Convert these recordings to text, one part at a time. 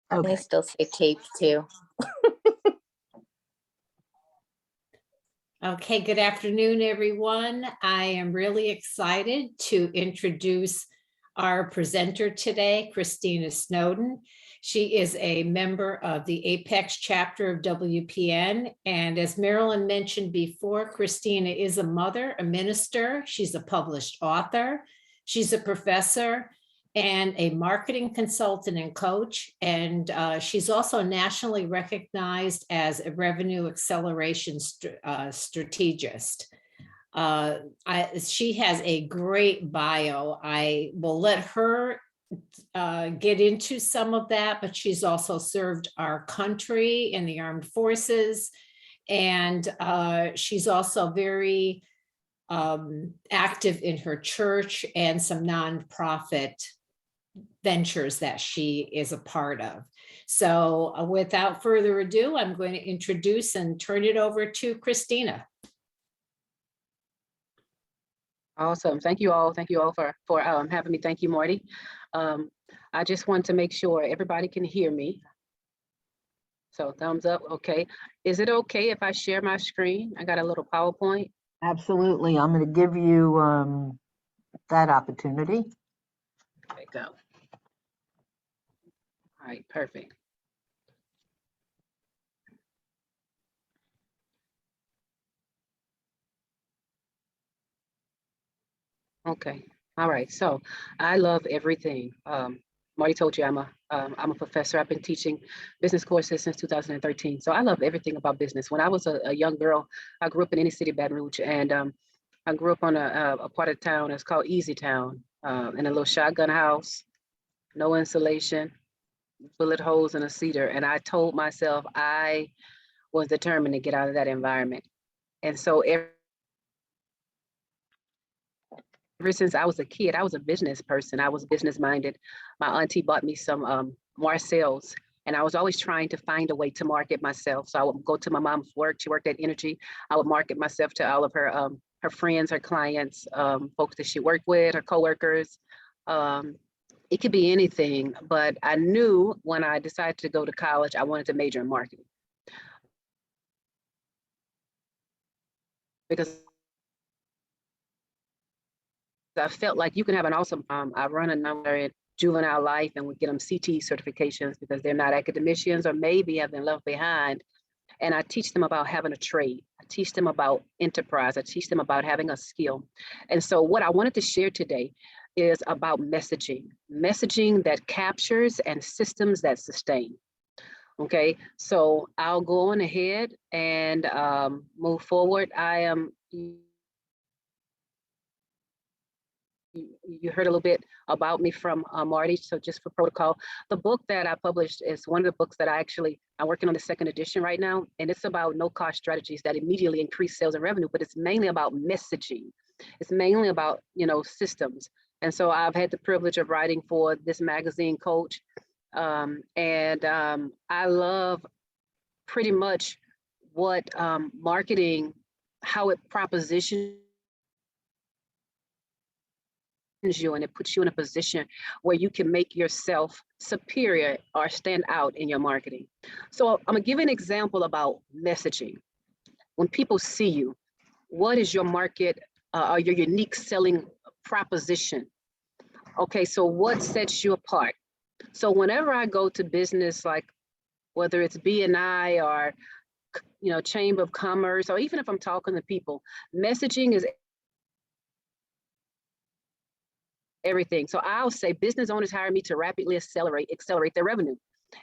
They Okay. still say tape too. Okay, good afternoon, everyone. I am really excited to introduce our presenter today, Christina Snowden. She is a member of the Apex chapter of WPN. And as Marilyn mentioned before, Christina is a mother, a minister. She's a published author. She's a professor and a marketing consultant and coach. And she's also nationally recognized as a revenue acceleration strategist. She has a great bio. I will let her get into some of that, but she's also served our country in the armed forces. And she's also very active in her church and some nonprofit ventures that she is a part of. So without further ado, I'm going to introduce and turn it over to Christina. Awesome. Thank you all. Thank you all for having me. Thank you, Marty. I just want to make sure everybody can hear me. So thumbs up. Okay. Is it okay if I share my screen? I got a little PowerPoint. Absolutely. I'm going to give you that opportunity. There you go. All right, perfect. Okay. All right. So I love everything. Marty told you I'm a professor. I've been teaching business courses since 2013. So I love everything about business. When I was a young girl, I grew up in inner city Baton Rouge, and I grew up on a part of town that's called Easy Town, in a little shotgun house, no insulation, bullet holes in a cedar. And I told myself I was determined to get out of that environment. And so ever since I was a kid, I was a business person. I was business minded. My auntie bought me some Marcel's, and I was always trying to find a way to market myself. So I would go to my mom's work. She worked at Energy. I would market myself to all of her friends, her clients, folks that she worked with, her coworkers. It could be anything, but I knew when I decided to go to college, I wanted to major in marketing. Because I felt like you can have an awesome, I run a number in juvenile life and we get them CT certifications because they're not academicians or maybe have been left behind. And I teach them about having a trade. I teach them about enterprise. I teach them about having a skill. And so what I wanted to share today is about messaging that captures and systems that sustain. Okay, so I'll go on ahead and move forward. You heard a little bit about me from Marty, so just for protocol, the book that I published is one of the books that I'm working on the second edition right now, and it's about no-cost strategies that immediately increase sales and revenue, but it's mainly about messaging. It's mainly about, systems. And so I've had the privilege of writing for this magazine, Coach, and I love pretty much what marketing, how it propositions you, and it puts you in a position where you can make yourself superior or stand out in your marketing. So I'm gonna give an example about messaging. When people see you, what is your market or your unique selling proposition? Okay, so what sets you apart? So whenever I go to business, like whether it's BNI or Chamber of Commerce, or even if I'm talking to people, messaging is everything. So I'll say business owners hire me to rapidly accelerate their revenue.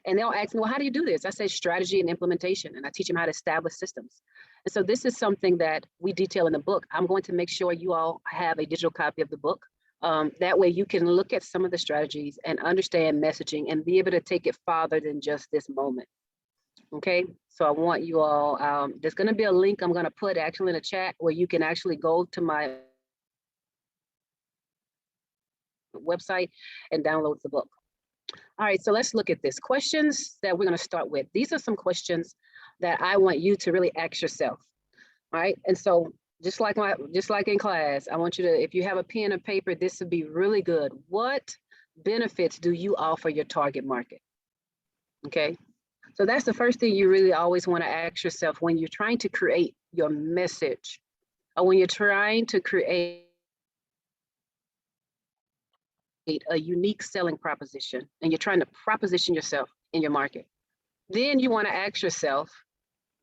And they'll ask me, well, how do you do this? I say strategy and implementation, and I teach them how to establish systems. And so this is something that we detail in the book. I'm going to make sure you all have a digital copy of the book. That way you can look at some of the strategies and understand messaging and be able to take it farther than just this moment. Okay, so I want you all, there's gonna be a link I'm gonna put actually in the chat where you can actually go to my website and download the book. All right, so let's look at this. Questions that we're gonna start with. These are some questions that I want you to really ask yourself. All right, and so just like in class, I want you to, if you have a pen and paper, this would be really good. What benefits do you offer your target market? Okay. So that's the first thing you really always want to ask yourself when you're trying to create your message, or when you're trying to create a unique selling proposition and you're trying to proposition yourself in your market. Then you want to ask yourself,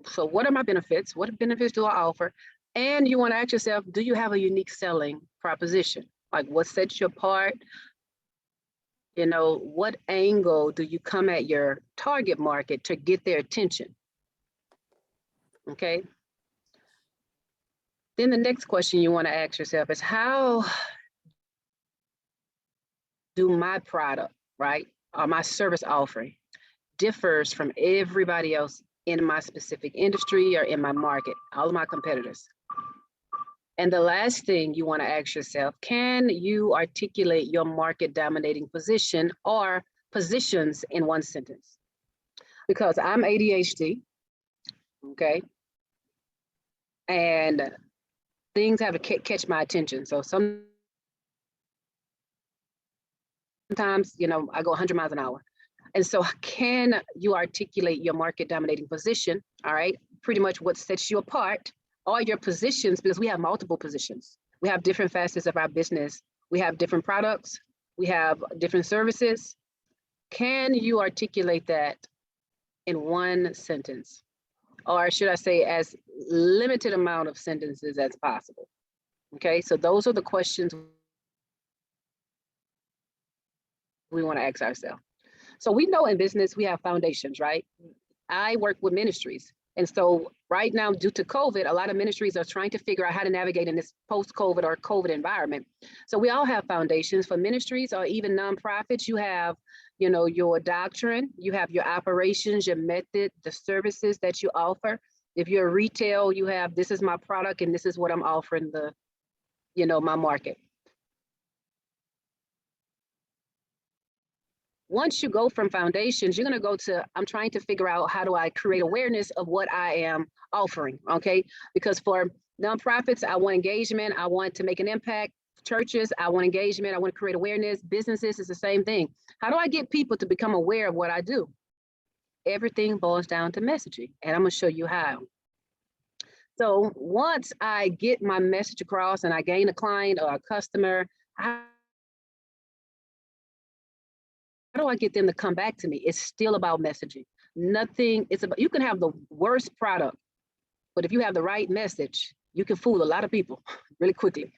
so what are my benefits? What benefits do I offer? And you want to ask yourself, do you have a unique selling proposition? Like, what sets you apart? You know, what angle do you come at your target market to get their attention? Okay. Then the next question you want to ask yourself is, how do my product, right, or my service offering differs from everybody else in my specific industry or in my market, all of my competitors? And the last thing you want to ask yourself, can you articulate your market dominating position or positions in one sentence? Because I'm ADHD, okay? And things have to catch my attention. So sometimes, you know, I go 100 miles an hour. And so can you articulate your market dominating position, all right? Pretty much what sets you apart, all your positions, because we have multiple positions. We have different facets of our business. We have different products. We have different services. Can you articulate that in one sentence? Or should I say as limited amount of sentences as possible? Okay, so those are the questions we want to ask ourselves. So we know in business, we have foundations, right? I work with ministries. And so right now, due to COVID, a lot of ministries are trying to figure out how to navigate in this post-COVID or COVID environment. So we all have foundations. For ministries or even nonprofits, you have, you know, your doctrine, you have your operations, your method, the services that you offer. If you're a retail, you have, this is my product and this is what I'm offering the, you know, my market. Once you go from foundations, you're going to go to, I'm trying to figure out how do I create awareness of what I am offering, okay? Because for nonprofits, I want engagement, I want to make an impact. Churches, I want engagement, I want to create awareness. Businesses is the same thing. How do I get people to become aware of what I do? Everything boils down to messaging, and I'm going to show you how. So once I get my message across and I gain a client or a customer, how do I get them to come back to me? It's still about messaging. Nothing, it's about, you can have the worst product, but if you have the right message, you can fool a lot of people really quickly.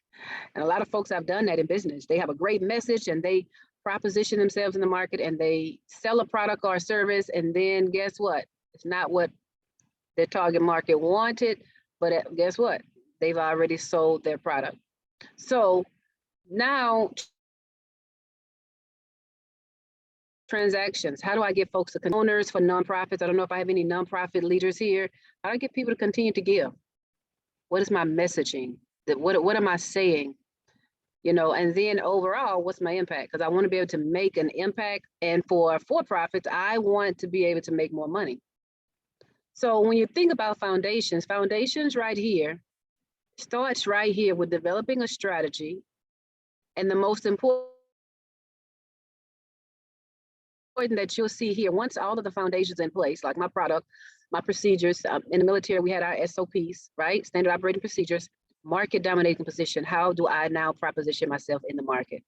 And a lot of folks have done that in business. They have a great message and they proposition themselves in the market and they sell a product or a service. And then guess what? It's not what their target market wanted, but guess what? They've already sold their product. So now, transactions. How do I get folks to owners for nonprofits? I don't know if I have any nonprofit leaders here. How do I get people to continue to give? What is my messaging? What am I saying? You know, and then overall, what's my impact? Because I want to be able to make an impact. And for profits, I want to be able to make more money. So when you think about foundations right here, starts right here with developing a strategy. And the most important that you'll see here, once all of the foundations in place, like my product, my procedures, in the military, we had our SOPs, right? Standard operating procedures, market dominating position. How do I now proposition myself in the market?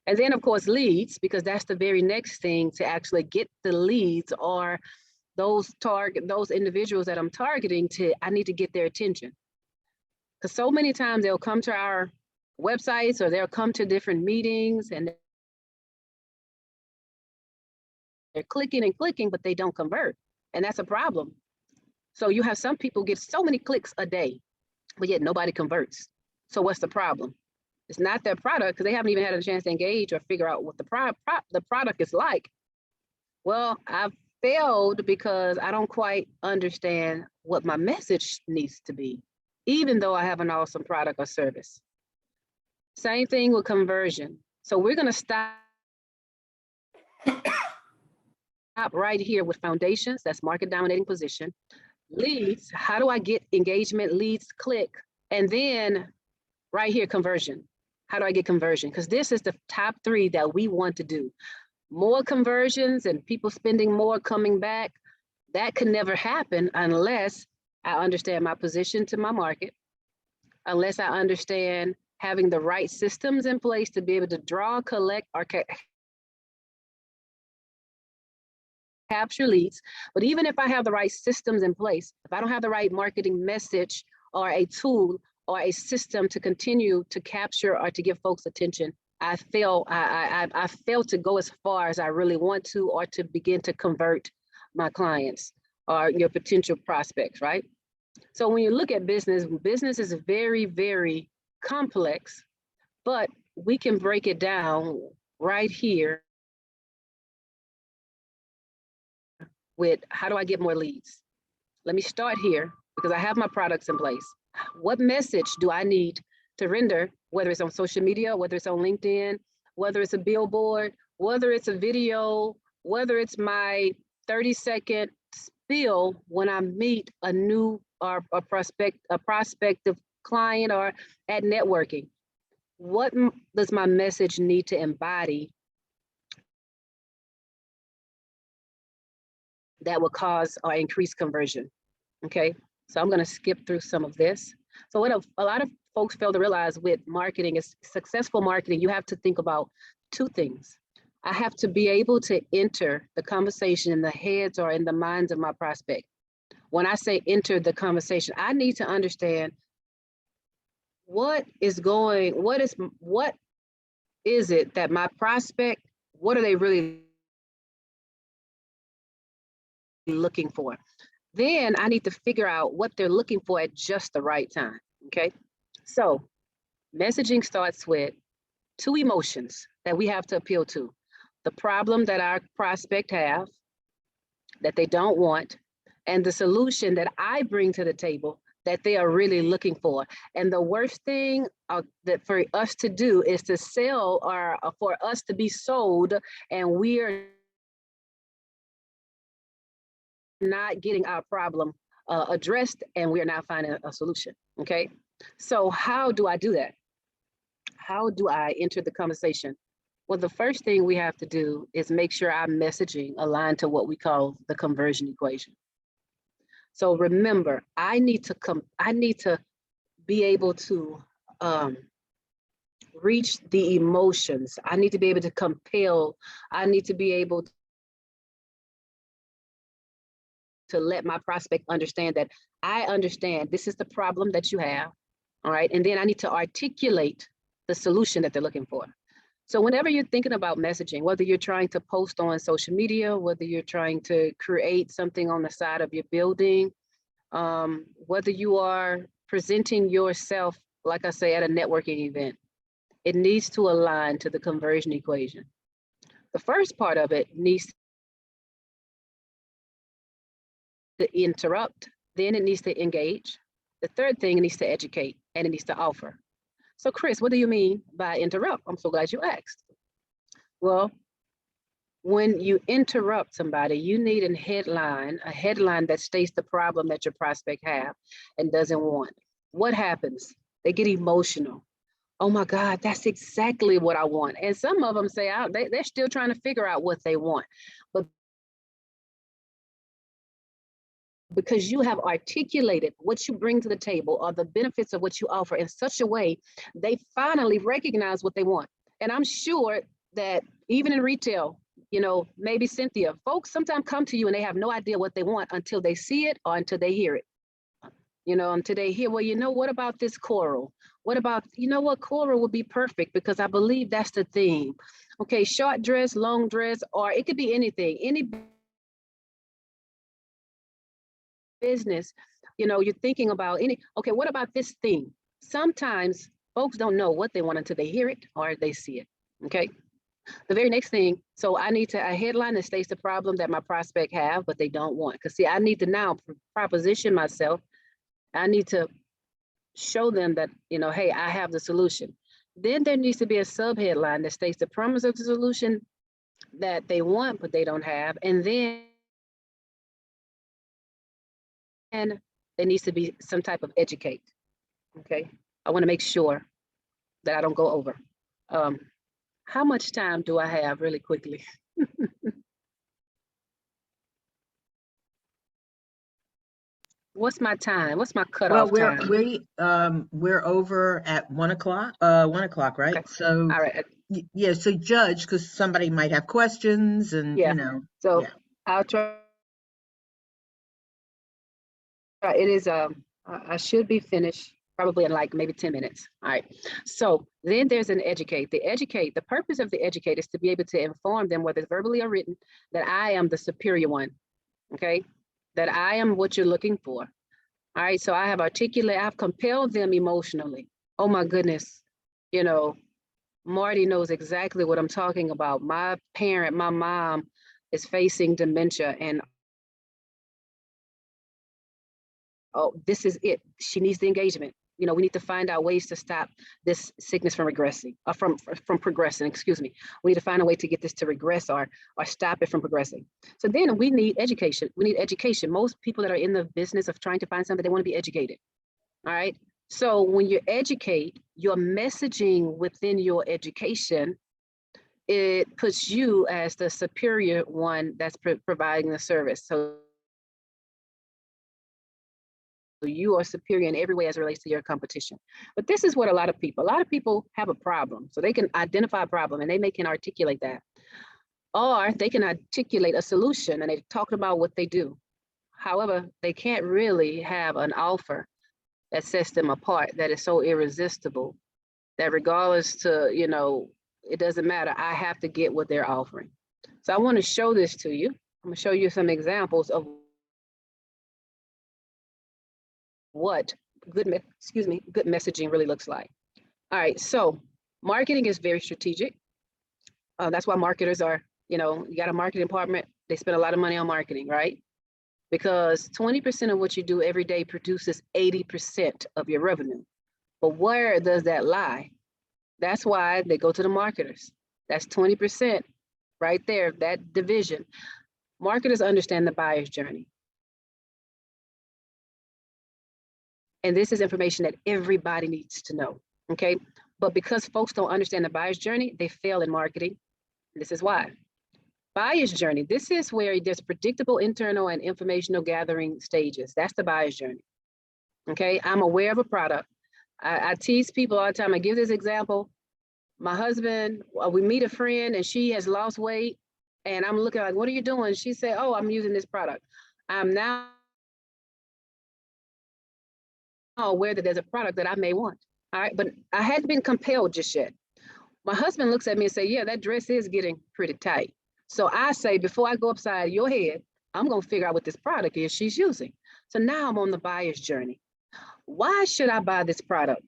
And then of course, leads, because that's the very next thing to actually get the leads or those individuals that I'm targeting to, I need to get their attention. Because so many times they'll come to our websites or they'll come to different meetings and they're clicking and clicking, but they don't convert. And that's a problem. So you have some people get so many clicks a day, but yet nobody converts. So what's the problem? It's not their product because they haven't even had a chance to engage or figure out what the product is like. Well, I've failed because I don't quite understand what my message needs to be, even though I have an awesome product or service. Same thing with conversion. So we're going to stop right here with foundations. That's market dominating position. Leads, how do I get engagement, leads, click, and then right here, conversion. How do I get conversion? Because this is the top 3 that we want to do. more conversions and people spending more coming back, that could never happen unless I understand my position to my market, unless I understand having the right systems in place to be able to draw, collect, or capture leads. But even if I have the right systems in place, if I don't have the right marketing message or a tool or a system to continue to capture or to give folks attention, I fail to go as far as I really want to, or to begin to convert my clients or your potential prospects, right? So when you look at business, business is very, very complex, but we can break it down right here with how do I get more leads? Let me start here because I have my products in place. What message do I need to render, whether it's on social media, whether it's on LinkedIn, whether it's a billboard, whether it's a video, whether it's my 30-second spiel when I meet a new or a prospective client or at networking? What does my message need to embody that will cause or increase conversion? Okay, so I'm going to skip through some of this. So what a lot of folks fail to realize with marketing is successful marketing, you have to think about two things. I have to be able to enter the conversation in the heads or in the minds of my prospect. When I say enter the conversation, I need to understand what is it that my prospect, what are they really looking for? Then I need to figure out what they're looking for at just the right time, okay? So messaging starts with two emotions that we have to appeal to. The problem that our prospect have that they don't want, and the solution that I bring to the table that they are really looking for. And the worst thing that for us to do is to sell or for us to be sold, and we are not getting our problem addressed, and we are not finding a solution, okay? So how do I do that? How do I enter the conversation? Well, the first thing we have to do is make sure our messaging aligned to what we call the conversion equation. So remember, I need to be able to reach the emotions. I need to be able to compel. I need to be able to let my prospect understand that I understand this is the problem that you have, all right? And then I need to articulate the solution that they're looking for. So whenever you're thinking about messaging, whether you're trying to post on social media, whether you're trying to create something on the side of your building, whether you are presenting yourself, like I say, at a networking event, it needs to align to the conversion equation. The first part of it needs to interrupt, then it needs to engage. The third thing, it needs to educate, and it needs to offer. So Chris, what do you mean by interrupt? I'm so glad you asked. Well, when you interrupt somebody, you need a headline that states the problem that your prospect have and doesn't want. What happens? They get emotional. Oh my God, that's exactly what I want. And some of them say, they're still trying to figure out what they want. But because you have articulated what you bring to the table or the benefits of what you offer in such a way, they finally recognize what they want. And I'm sure that even in retail, you know, maybe Cynthia, folks sometimes come to you and they have no idea what they want until they see it or until they hear it. You know, until they hear, well, you know, what about this coral? What about, you know what, coral would be perfect because I believe that's the theme. Okay, short dress, long dress, or it could be anything, any business, you know, you're thinking about okay, what about this thing? Sometimes folks don't know what they want until they hear it or they see it, okay? The very next thing, so I need a headline that states the problem that my prospect have, but they don't want. Because see, I need to now proposition myself. I need to show them that, you know, hey, I have the solution. Then there needs to be a sub-headline that states the promise of the solution that they want, but they don't have. And then there needs to be some type of educate, okay? I wanna make sure that I don't go over. How much time do I have really quickly? What's my time? What's my Well, cutoff time? we're over at 1 o'clock, 1 o'clock, right? Okay. So, All right. yeah, so judge, because somebody might have questions and, Yeah. So yeah. I'll try. It is, I should be finished probably in like maybe 10 minutes. All right. So then there's an educate. The purpose of the educate is to be able to inform them, whether it's verbally or written, that I am the superior one. Okay. That I am what you're looking for. All right. So I've compelled them emotionally. Oh my goodness. You know, Marty knows exactly what I'm talking about. My mom is facing dementia, and oh, this is it. She needs the engagement. We need to find out ways to stop this sickness from regressing, from progressing, excuse me. We need to find a way to get this to regress or stop it from progressing. So then we need education. We need education. Most people that are in the business of trying to find something, they want to be educated. All right. So when you educate, your messaging within your education, it puts you as the superior one that's providing the service. So you are superior in every way as it relates to your competition. But this is what a lot of people have a problem. So they can identify a problem and they can articulate that. Or they can articulate a solution and they talk about what they do. However, they can't really have an offer that sets them apart, that is so irresistible, that regardless to, it doesn't matter, I have to get what they're offering. So I want to show this to you. I'm going to show you some examples of what good messaging really looks like. All right, so marketing is very strategic. That's why marketers are, you got a marketing department, they spend a lot of money on marketing, right? Because 20% of what you do every day produces 80% of your revenue. But where does that lie? That's why they go to the marketers. That's 20% right there, that division. Marketers understand the buyer's journey. And this is information that everybody needs to know, okay? But because folks don't understand the buyer's journey, they fail in marketing. This is why. Buyer's journey, this is where there's predictable internal and informational gathering stages. That's the buyer's journey, okay? I'm aware of a product. I tease people all the time. I give this example. My husband, we meet a friend and she has lost weight and I'm looking like, what are you doing? She said, oh, I'm using this product. I'm now aware that there's a product that I may want. All right, but I hadn't been compelled just yet. My husband looks at me and say, yeah, that dress is getting pretty tight. So I say, before I go upside your head, I'm gonna figure out what this product is she's using. So now I'm on the buyer's journey. Why should I buy this product?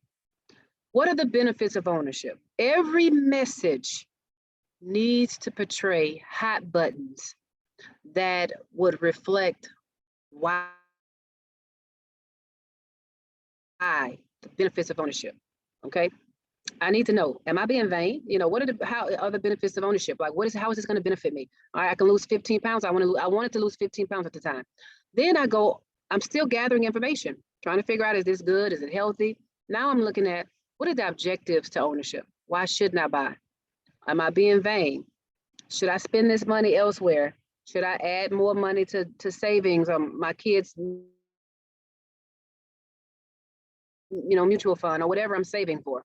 What are the benefits of ownership? Every message needs to portray hot buttons that would reflect why the benefits of ownership, okay? I need to know, am I being vain? How are the benefits of ownership? Like, how is this going to benefit me? All right, I can lose 15 pounds. I wanted to lose 15 pounds at the time. Then I'm still gathering information, trying to figure out, is this good? Is it healthy? Now I'm looking at, what are the objectives to ownership? Why shouldn't I buy? Am I being vain? Should I spend this money elsewhere? Should I add more money to savings on my kids' mutual fund or whatever I'm saving for?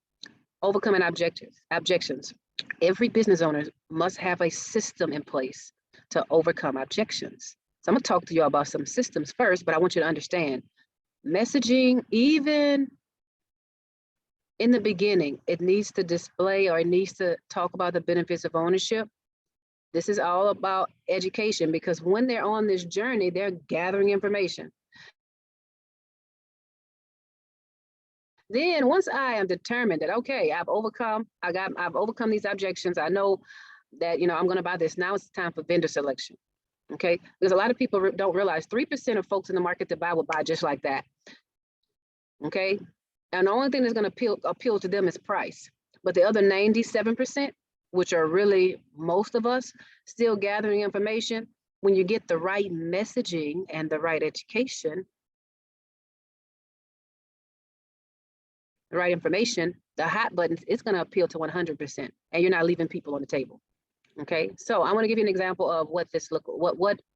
Overcoming objections. Every business owner must have a system in place to overcome objections. So I'm gonna talk to you about some systems first, but I want you to understand messaging, even in the beginning, it needs to display or it needs to talk about the benefits of ownership. This is all about education, because when they're on this journey, they're gathering information. Then once I am determined that, okay, I've overcome these objections, I know that, I'm going to buy this. Now it's time for vendor selection. Okay. Because a lot of people don't realize 3% of folks in the market that buy will buy just like that. Okay. And the only thing that's going to appeal to them is price. But the other 97%, which are really most of us, still gathering information, when you get the right messaging and the right education, the right information, the hot buttons, it's going to appeal to 100%, and you're not leaving people on the table. Okay, so I want to give you an example of what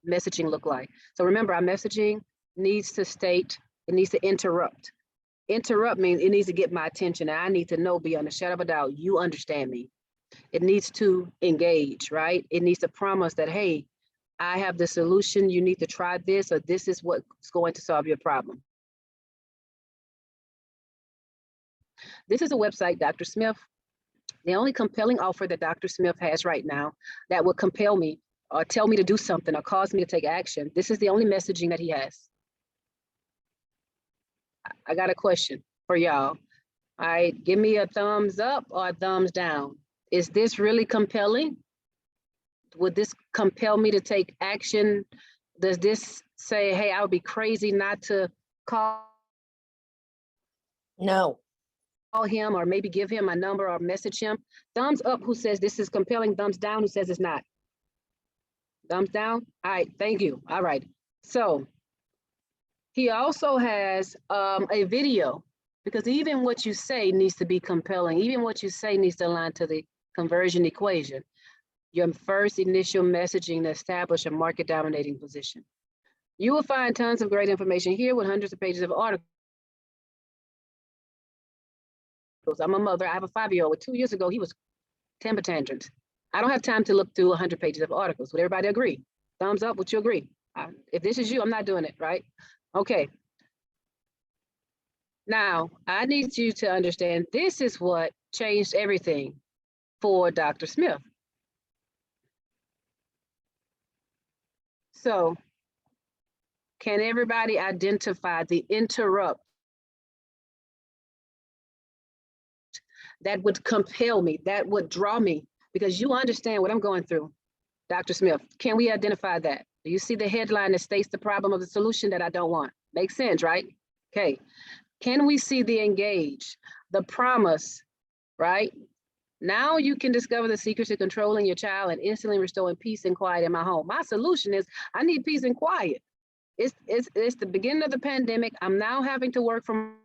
messaging look like. So remember, our messaging needs to state, it needs to interrupt. Interrupt means it needs to get my attention, and I need to know beyond a shadow of a doubt, you understand me. It needs to engage, right? It needs to promise that, hey, I have the solution, you need to try this, or this is what's going to solve your problem. This is a website, Dr. Smith. The only compelling offer that Dr. Smith has right now that would compel me or tell me to do something or cause me to take action, this is the only messaging that he has. I got a question for y'all. All right, give me a thumbs up or a thumbs down. Is this really compelling? Would this compel me to take action? Does this say, hey, I would be crazy not to call No. him or maybe give him my number or message him? Thumbs up who says this is compelling, thumbs down who says it's not. Thumbs down? All right, thank you. All right, so he also has a video, because even what you say needs to be compelling. Even what you say needs to align to the conversion equation. Your first initial messaging to establish a market dominating position. You will find tons of great information here with hundreds of pages of articles. I'm a mother, I have a 5-year-old. 2 years ago, he was temper tantrums. I don't have time to look through 100 pages of articles. Would everybody agree? Thumbs up, would you agree? If this is you, I'm not doing it, right? Okay. Now, I need you to understand this is what changed everything for Dr. Smith. So, can everybody identify the interrupt that would compel me, that would draw me? Because you understand what I'm going through, Dr. Smith. Can we identify that? Do you see the headline that states the problem of the solution that I don't want? Makes sense, right? Okay. Can we see the engage, the promise, right? Now you can discover the secrets to controlling your child and instantly restoring peace and quiet in my home. My solution is I need peace and quiet. It's the beginning of the pandemic. I'm now having to work from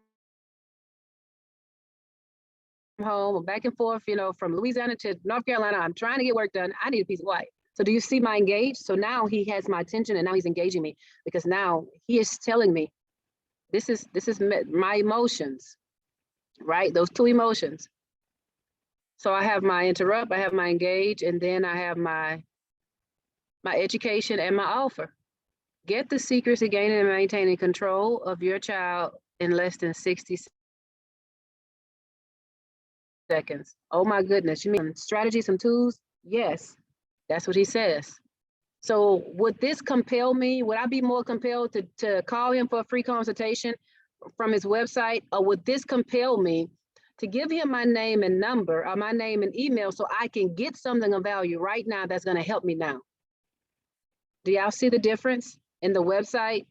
home, back and forth, you know, from Louisiana to North Carolina. I'm trying to get work done. I need a peace and quiet. So do you see my engage? So now he has my attention and now he's engaging me because now he is telling me this is my emotions, right? Those two emotions. So I have my interrupt, I have my engage, and then I have my education and my offer. Get the secrets to gaining and maintaining control of your child in less than 60 seconds. Oh my goodness, you mean strategies, some tools? Yes, that's what he says. So would this compel me? Would I be more compelled to call him for a free consultation from his website? Or would this compel me to give him my name and number or my name and email so I can get something of value right now that's going to help me now? Do y'all see the difference in the website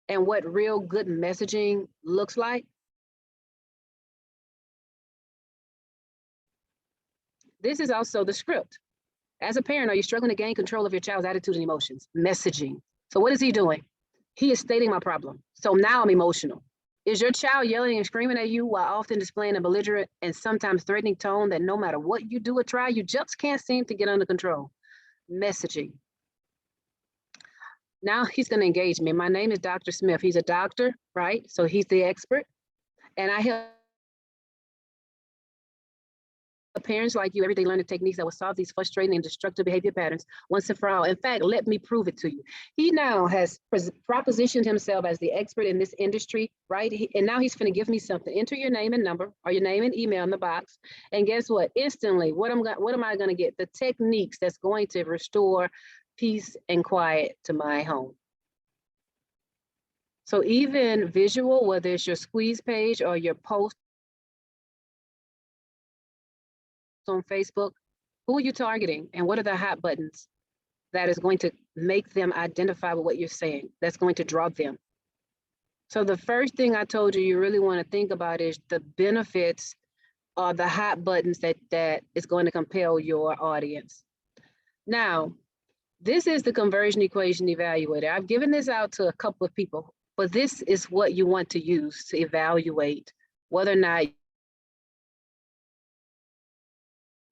and what real good messaging looks like? This is also the script. As a parent, are you struggling to gain control of your child's attitude and emotions? Messaging. So what is he doing? He is stating my problem. So now I'm emotional. Is your child yelling and screaming at you while often displaying a belligerent and sometimes threatening tone that no matter what you do or try, you just can't seem to get under control? Messaging. Now he's going to engage me. My name is Dr. Smith. He's a doctor, right? So he's the expert. And I help parents like you every day learn the techniques that will solve these frustrating and destructive behavior patterns once and for all. In fact, let me prove it to you. He now has propositioned himself as the expert in this industry, right? And now he's going to give me something. Enter your name and number or your name and email in the box. And guess what? Instantly, what am I going to get? The techniques that's going to restore peace and quiet to my home. So even visual, whether it's your squeeze page or your post on Facebook, who are you targeting and what are the hot buttons that is going to make them identify with what you're saying, that's going to draw them? So the first thing I told you really want to think about is the benefits or the hot buttons that is going to compel your audience. Now, this is the conversion equation evaluator. I've given this out to a couple of people, but this is what you want to use to evaluate whether or not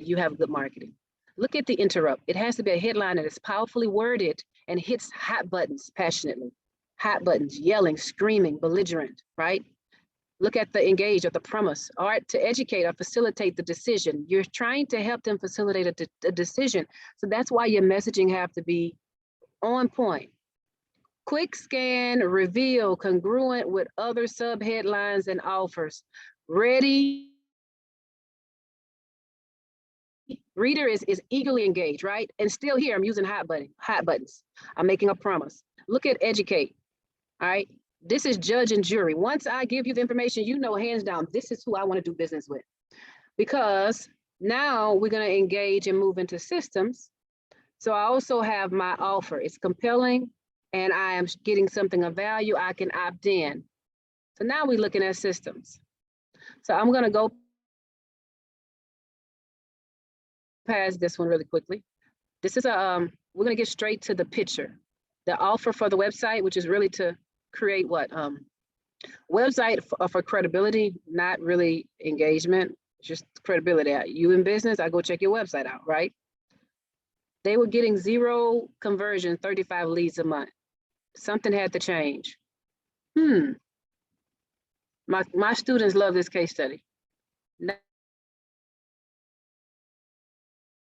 you have good marketing. Look at the interrupt. It has to be a headline that is powerfully worded and hits hot buttons passionately. Hot buttons, yelling, screaming, belligerent, right? Look at the engage or the premise, or to educate or facilitate the decision. You're trying to help them facilitate a decision. So that's why your messaging have to be on point. Quick scan, reveal, congruent with other subheadlines and offers. Ready. Reader is eagerly engaged, right? And still here, I'm using hot buttons. I'm making a promise. Look at educate, all right? This is judge and jury. Once I give you the information, you know, hands down, this is who I want to do business with. Because now we're going to engage and move into systems. So I also have my offer. It's compelling and I am getting something of value. I can opt in. So now we're looking at systems. So I'm going to go past this one really quickly. This is we're going to get straight to the picture. The offer for the website, which is really to create what? Website for credibility, not really engagement, just credibility. You in business, I go check your website out, right? They were getting 0 conversion, 35 leads a month. Something had to change. My students love this case study.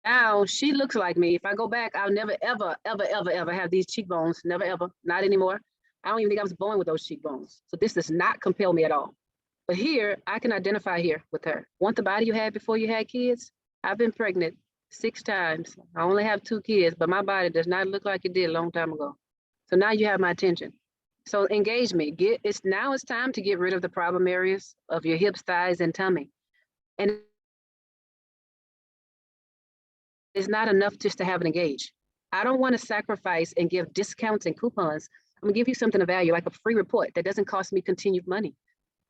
Now she looks like me. If I go back, I'll never, ever, ever, ever, ever have these cheekbones. Never, ever, not anymore. I don't even think I was born with those cheekbones. So this does not compel me at all. But here, I can identify here with her. Want the body you had before you had kids? I've been pregnant 6 times. I only have 2 kids, but my body does not look like it did a long time ago. So now you have my attention. So engage me. Now it's time to get rid of the problem areas of your hips, thighs, and tummy. And it's not enough just to have an engage. I don't want to sacrifice and give discounts and coupons. I'm gonna give you something of value, like a free report that doesn't cost me continued money.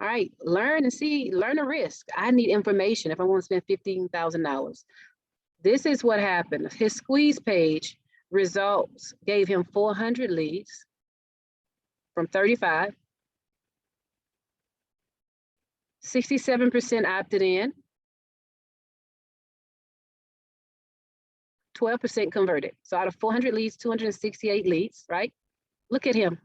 All right, learn and see, learn a risk. I need information if I want to spend $15,000. This is what happened. His squeeze page results gave him 400 leads from 35. 67% opted in. 12% converted. So out of 400 leads, 268 leads, right? Look at him.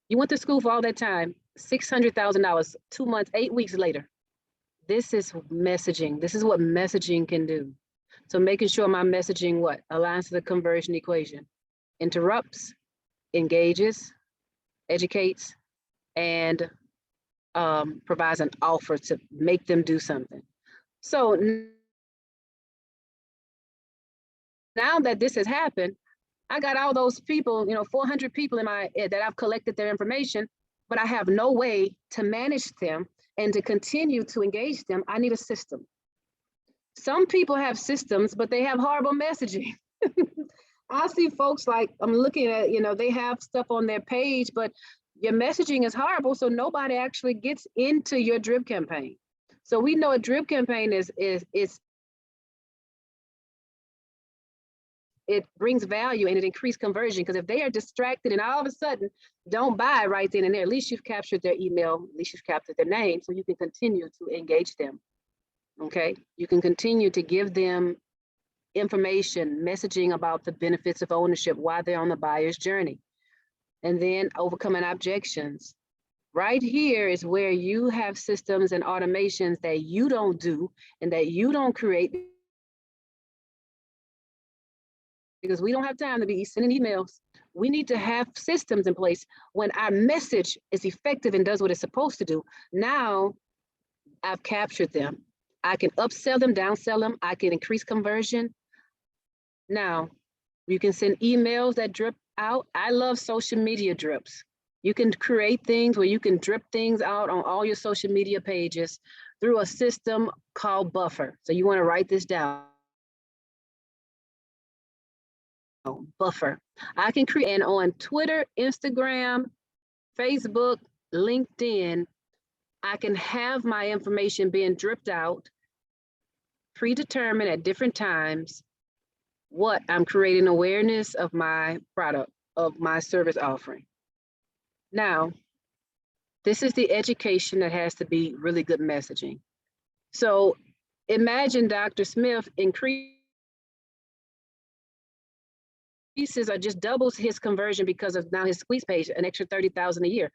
You went to school for all that time, $600,000, 2 months, 8 weeks later. This is messaging. This is what messaging can do. So making sure my messaging, aligns to the conversion equation. Interrupts, engages, educates, and provides an offer to make them do something. So now that this has happened, I got all those people, 400 people that I've collected their information, but I have no way to manage them and to continue to engage them. I need a system. Some people have systems, but they have horrible messaging. I see folks like, I'm looking at, they have stuff on their page, but your messaging is horrible, so nobody actually gets into your drip campaign. So we know a drip campaign it brings value and it increased conversion, because if they are distracted and all of a sudden don't buy right then and there, at least you've captured their email, at least you've captured their name, so you can continue to engage them. Okay, you can continue to give them information, messaging about the benefits of ownership while they're on the buyer's journey. And then overcoming objections. Right here is where you have systems and automations that you don't do and that you don't create, because we don't have time to be sending emails. We need to have systems in place when our message is effective and does what it's supposed to do. Now I've captured them. I can upsell them, downsell them. I can increase conversion. Now you can send emails that drip out. I love social media drips. You can create things where you can drip things out on all your social media pages through a system called Buffer. So you want to write this down. Buffer. I can create on Twitter, Instagram, Facebook, LinkedIn. I can have my information being dripped out, predetermined at different times. What I'm creating awareness of my product, of my service offering. Now, this is the education that has to be really good messaging. So imagine Dr. Smith increased increases or just doubles his conversion because of now his squeeze page, an extra 30,000 a year.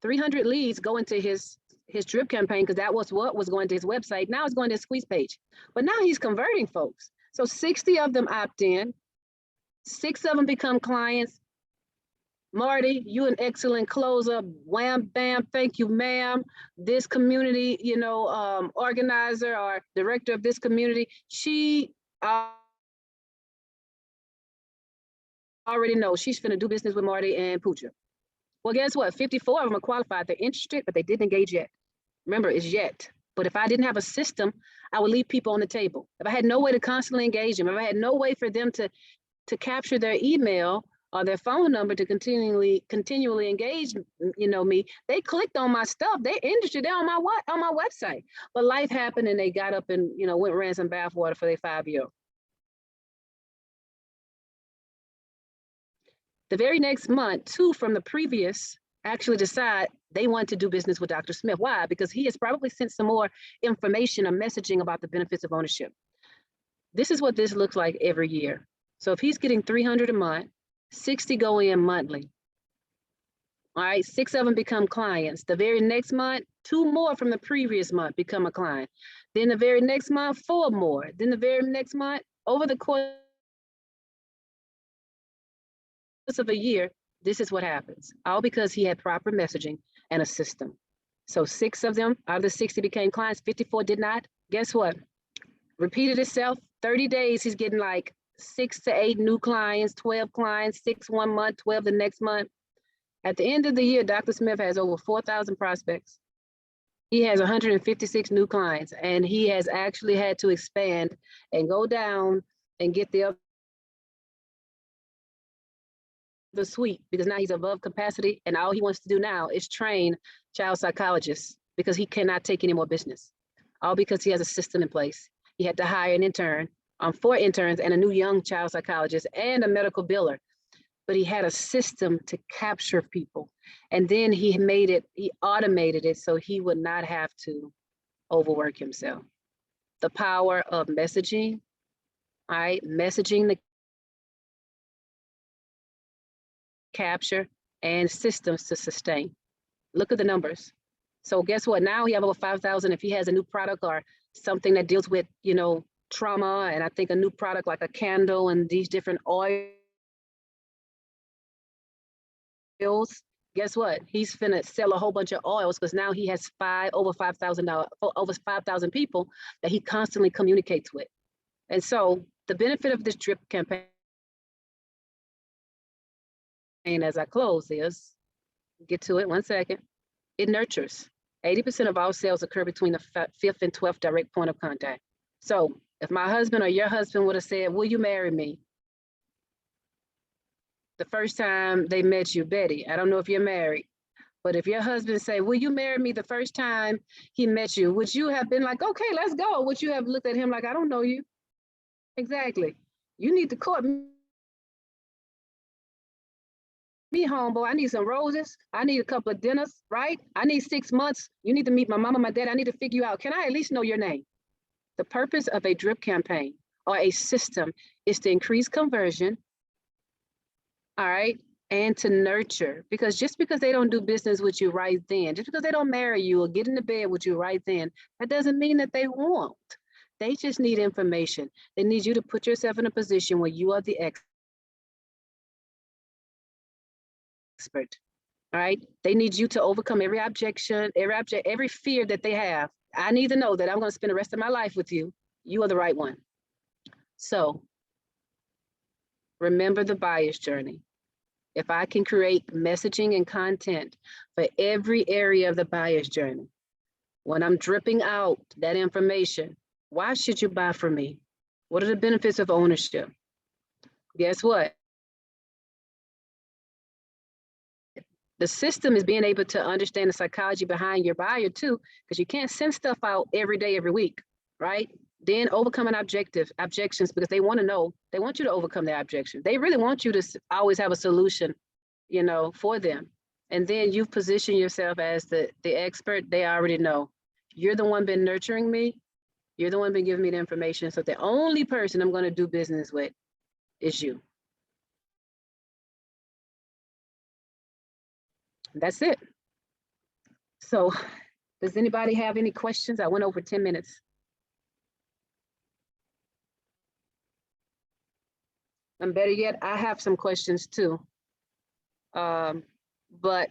300 leads go into his drip campaign because that was what was going to his website. Now it's going to his squeeze page. But now he's converting folks. So 60 of them opt in, 6 of them become clients. Marty, you an excellent closer. Wham, bam, thank you, ma'am. This community, organizer or director of this community, she already knows she's finna do business with Marty and Pooja. Well, guess what? 54 of them are qualified. They're interested, but they didn't engage yet. Remember, it's yet. But if I didn't have a system, I would leave people on the table. If I had no way to constantly engage them, if I had no way for them to capture their email or their phone number to continually engage, me, they clicked on my stuff. They're interested. They're on my website. But life happened and they got up and, went and ran some bathwater for their 5-year-old. The very next month, 2 from the previous actually decide they want to do business with Dr. Smith. Why? Because he has probably sent some more information or messaging about the benefits of ownership. This is what this looks like every year. So if he's getting 300 a month, 60 go in monthly. All right, 6 of them become clients. The very next month, 2 more from the previous month become a client. Then the very next month, 4 more. Then the very next month, over the course of a year, this is what happens. All because he had proper messaging and a system. So 6 of them out of the 60 became clients, 54 did not. Guess what? Repeated itself. 30 days, he's getting like 6 to 8 new clients, 12 clients, 6 one month, 12 the next month. At the end of the year, Dr. Smith has over 4,000 prospects. He has 156 new clients, and he has actually had to expand and go down and get the suite because now he's above capacity, and all he wants to do now is train child psychologists because he cannot take any more business. All because he has a system in place. He had to hire an intern, 4 interns and a new young child psychologist and a medical biller. But he had a system to capture people. And then he automated it so he would not have to overwork himself. The power of messaging, all right? Messaging the capture and systems to sustain. Look at the numbers. So guess what? Now he have over 5,000. If he has a new product or something that deals with, trauma, and I think a new product like a candle and these different oils, guess what? He's finna sell a whole bunch of oils because now he has over 5,000 people that he constantly communicates with. And so the benefit of this drip campaign, as I close, is get to it 1 second. It nurtures. 80% of all sales occur between the 5th and 12th direct point of contact. So if my husband or your husband would have said, will you marry me? The first time they met you, Betty, I don't know if you're married, but if your husband say, will you marry me the first time he met you, would you have been like, okay, let's go? Would you have looked at him like, I don't know you? Exactly. You need to court me, homeboy. I need some roses. I need a couple of dinners, right? I need 6 months. You need to meet my mama, my dad. I need to figure you out. Can I at least know your name? The purpose of a drip campaign or a system is to increase conversion, all right, and to nurture. Because just because they don't do business with you right then, just because they don't marry you or get into bed with you right then, that doesn't mean that they won't. They just need information. They need you to put yourself in a position where you are the expert, all right? They need you to overcome every objection, every fear that they have. I need to know that I'm going to spend the rest of my life with you. You are the right one. So remember the buyer's journey. If I can create messaging and content for every area of the buyer's journey, when I'm dripping out that information, why should you buy from me? What are the benefits of ownership? Guess what? The system is being able to understand the psychology behind your buyer too, because you can't send stuff out every day, every week, right? Then overcoming objections, because they want to know, they want you to overcome their objections. They really want you to always have a solution, for them. And then you've positioned yourself as the expert. They already know. You're the one been nurturing me. You're the one been giving me the information. So the only person I'm going to do business with is you. That's it. So does anybody have any questions? I went over 10 minutes. And better yet, I have some questions too. But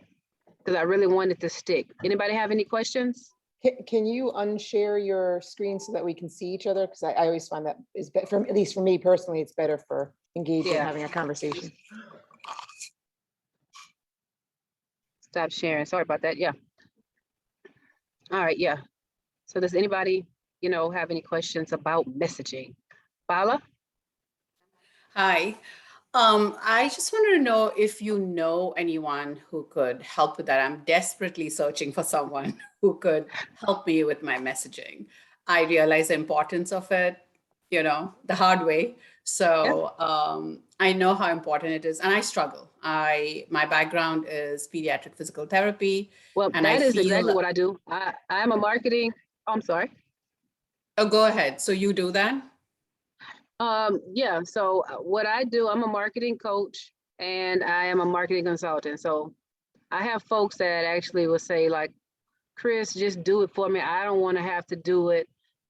because I really wanted to stick. Anybody have any questions? Can you unshare your screen so that we can see each other? Because I always find that is better, at least for me personally, it's better for engaging, Yeah. having a conversation. Stop sharing. Sorry about that. Yeah. All right. Yeah. So does anybody, have any questions about messaging? Bala? Hi. I just wanted to know if you know anyone who could help with that. I'm desperately searching for someone who could help me with my messaging. I realize the importance of it, the hard way. So I know how important it is, and I struggle. My background is pediatric physical therapy. Well, and that I is feel, exactly what I do. I am a marketing, I'm sorry. Oh, go ahead. So you do that? Yeah, so what I do, I'm a marketing coach and I am a marketing consultant. So I have folks that actually will say like, Chris, just do it for me. I don't want to have to do it.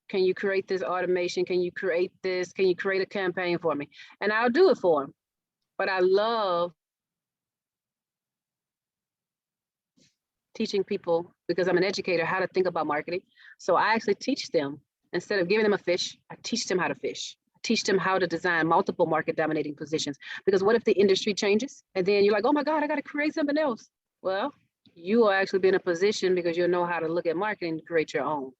Can you create this automation? Can you create this? Can you create a campaign for me? And I'll do it for them. But I love teaching people, because I'm an educator, how to think about marketing. So I actually teach them, instead of giving them a fish, I teach them how to fish. Teach them how to design multiple market dominating positions. Because what if the industry changes and then you're like, oh my God, I got to create something else. Well, you will actually be in a position because you'll know how to look at marketing to create your own.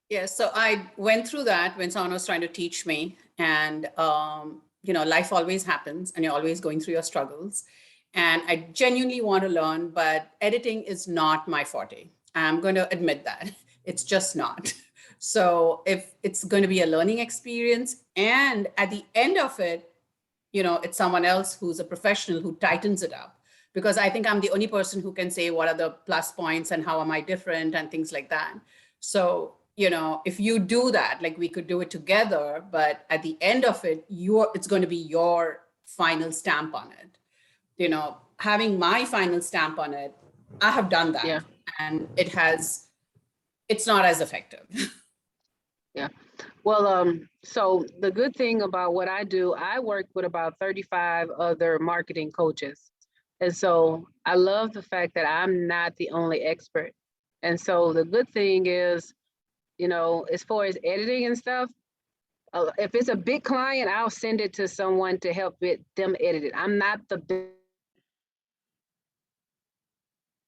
Yeah, so I went through that when someone was trying to teach me, and life always happens and you're always going through your struggles. And I genuinely want to learn, but editing is not my forte. I'm going to admit that. It's just not. So if it's going to be a learning experience, and at the end of it, it's someone else who's a professional who tightens it up, because I think I'm the only person who can say what are the plus points and how am I different and things like that. So, if you do that, like we could do it together, but at the end of it, it's going to be your final stamp on it. Having my final stamp on it, I have done that. Yeah. And it's not as effective. Yeah. Well, so the good thing about what I do, I work with about 35 other marketing coaches. And so I love the fact that I'm not the only expert. And so the good thing is, as far as editing and stuff, if it's a big client, I'll send it to someone to help them edit it. I'm not the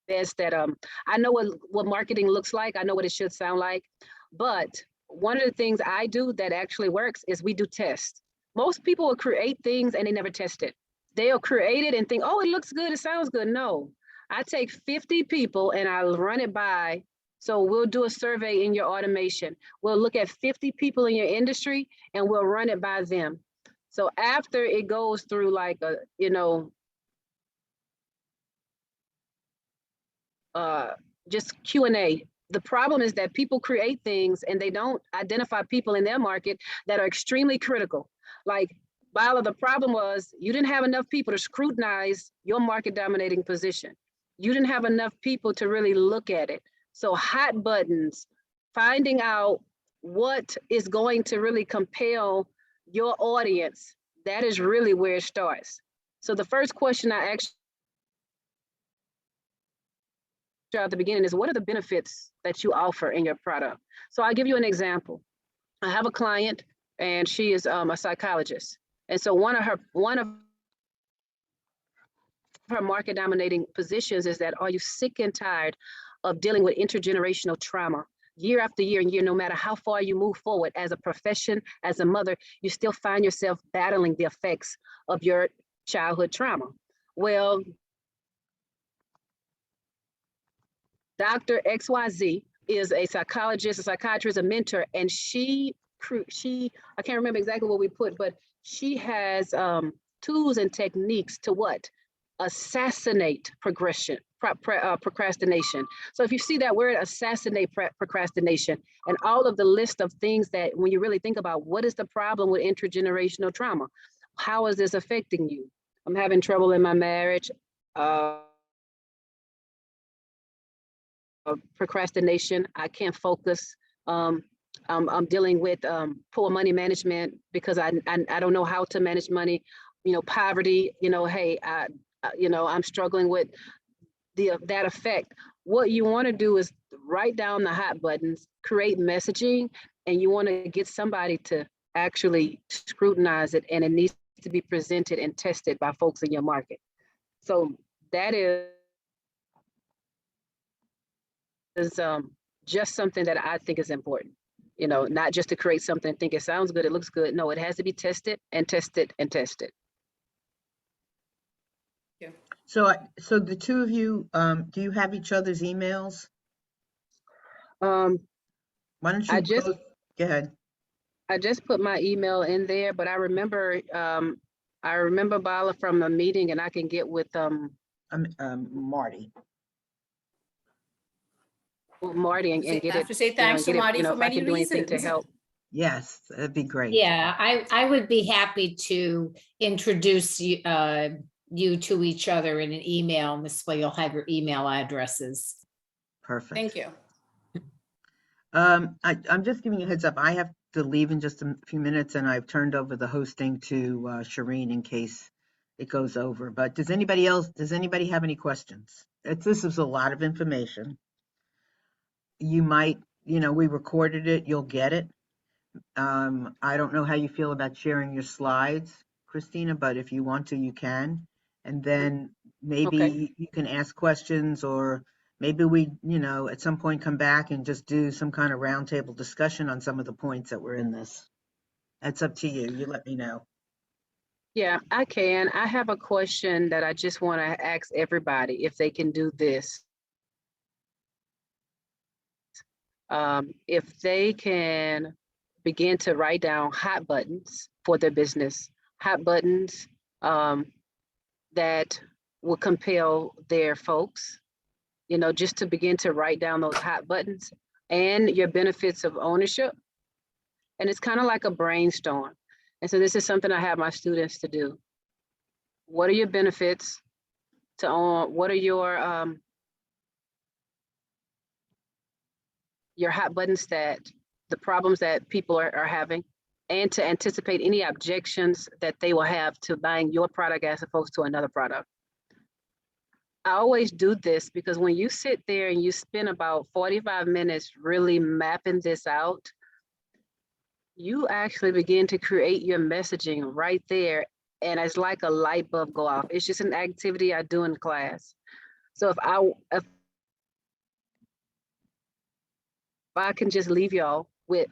best at, I know what marketing looks like. I know what it should sound like. But one of the things I do that actually works is we do tests. Most people will create things and they never test it. They'll create it and think, oh, it looks good, it sounds good. No, I take 50 people and I'll run it by. So we'll do a survey in your automation. We'll look at 50 people in your industry and we'll run it by them. So after it goes through like a, just Q&A. The problem is that people create things and they don't identify people in their market that are extremely critical. Like, Bala, the problem was you didn't have enough people to scrutinize your market dominating position. You didn't have enough people to really look at it. So hot buttons, finding out what is going to really compel your audience, that is really where it starts. So the first question I actually at the beginning is, what are the benefits that you offer in your product? So I'll give you an example. I have a client and she is a psychologist. And so one of her market dominating positions is that, are you sick and tired of dealing with intergenerational trauma? Year after year and year, no matter how far you move forward as a profession, as a mother, you still find yourself battling the effects of your childhood trauma. Well, Dr. XYZ is a psychologist, a psychiatrist, a mentor, and she I can't remember exactly what we put, but she has tools and techniques to what? Assassinate procrastination. So if you see that word, assassinate procrastination, and all of the list of things that when you really think about what is the problem with intergenerational trauma, how is this affecting you? I'm having trouble in my marriage. procrastination. I can't focus. I'm dealing with poor money management because I don't know how to manage money. Poverty. Hey, I'm struggling with that effect. What you want to do is write down the hot buttons, create messaging, and you want to get somebody to actually scrutinize it, and it needs to be presented and tested by folks in your market. So that is just something that I think is important. Not just to create something and think it sounds good, it looks good. No, it has to be tested and tested and tested. Yeah. So the two of you, do you have each other's emails? Um, Why don't you go ahead. I just put my email in there, but I remember Bala from a meeting, and I can get with Marty. Marty and get I have it. to say thanks to Marty for if I many can do anything to reasons. help. Yes, that'd be great. Yeah, I would be happy to introduce you to each other in an email, and this way you'll have your email addresses. Perfect. Thank you. I'm just giving you a heads up. I have to leave in just a few minutes, and I've turned over the hosting to Shireen in case it goes over. But does anybody have any questions? This is a lot of information. You might, we recorded it, you'll get it. I don't know how you feel about sharing your slides, Christina, but if you want to, you can. And then maybe you can ask questions, or maybe we, at some point come back and just do some kind of roundtable discussion on some of the points that were in this. That's up to you. You let me know. Yeah, I can. I have a question that I just want to ask everybody if they can do this. If they can begin to write down hot buttons for their business, hot buttons that will compel their folks, just to begin to write down those hot buttons and your benefits of ownership. And it's kind of like a brainstorm. And so this is something I have my students to do. What are your benefits to own? What are your hot buttons, that the problems that people are having, and to anticipate any objections that they will have to buying your product as opposed to another product. I always do this because when you sit there and you spend about 45 minutes really mapping this out, you actually begin to create your messaging right there. And it's like a light bulb go off. It's just an activity I do in class. So if I can just leave y'all with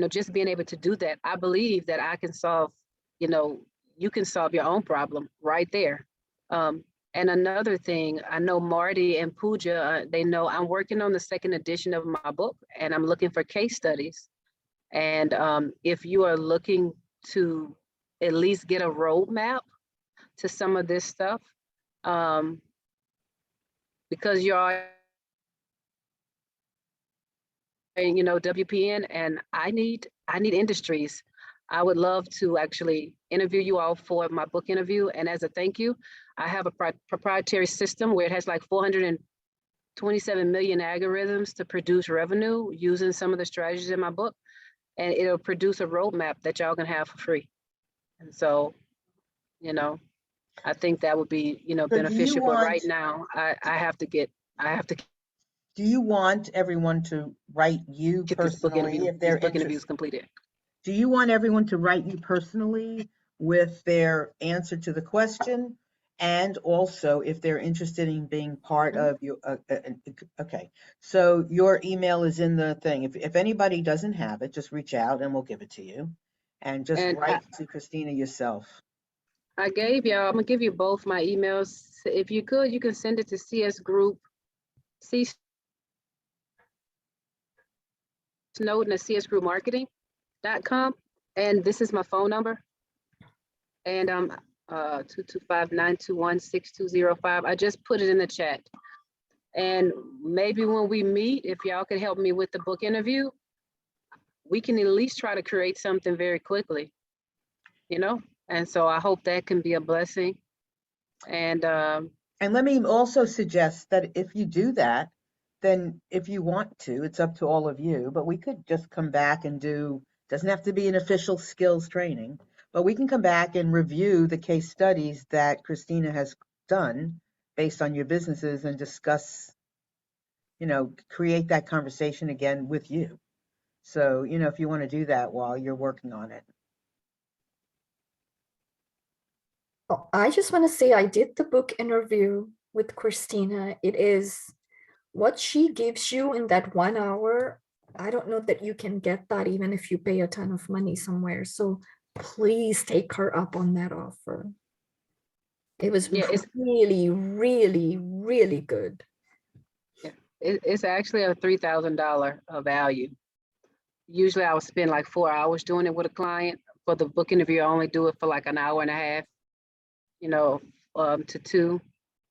just being able to do that, I believe that I can solve, you can solve your own problem right there. And another thing, I know Marty and Pooja, they know I'm working on the second edition of my book, and I'm looking for case studies. And if you are looking to at least get a roadmap to some of this stuff, because you're WPN, and I need industries. I would love to actually interview you all for my book interview. And as a thank you, I have a proprietary system where it has like 427 million algorithms to produce revenue using some of the strategies in my book. And it'll produce a roadmap that y'all can have for free. And so, I think that would be, beneficial. But right now, I have to. Do you want everyone to write you personally if they're book interviews completed? Do you want everyone to write you personally with their answer to the question, and also if they're interested in being part of your? Okay, so your email is in the thing. If anybody doesn't have it, just reach out and we'll give it to you, and just write to Christina yourself. I gave y'all. I'm gonna give you both my emails. If you could, you can send it to CS Group, Snowden at csgroupmarketing.com, and this is my phone number. And 225-921-6205. I just put it in the chat. And maybe when we meet, if y'all could help me with the book interview, we can at least try to create something very quickly, And so I hope that can be a blessing. And let me also suggest that if you do that, then if you want to, it's up to all of you, but we could just come back and doesn't have to be an official skills training, but we can come back and review the case studies that Christina has done based on your businesses and discuss, create that conversation again with you. So, if you want to do that while you're working on it. Oh, I just want to say I did the book interview with Christina. It is what she gives you in that 1 hour. I don't know that you can get that even if you pay a ton of money somewhere. So please take her up on that offer. It was really, really, really good. It's actually a $3,000 value. Usually I would spend like 4 hours doing it with a client. For the book interview, I only do it for like an hour and a half, to 2.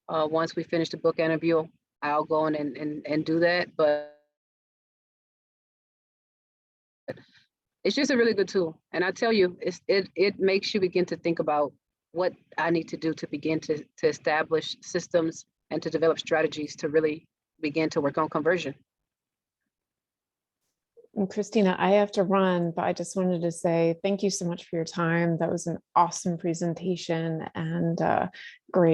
Once we finish the book interview, I'll go in and do that. But it's just a really good tool. And I tell you, it makes you begin to think about what I need to do to begin to establish systems and to develop strategies to really begin to work on conversion. And Christina, I have to run, but I just wanted to say thank you so much for your time. That was an awesome presentation and great.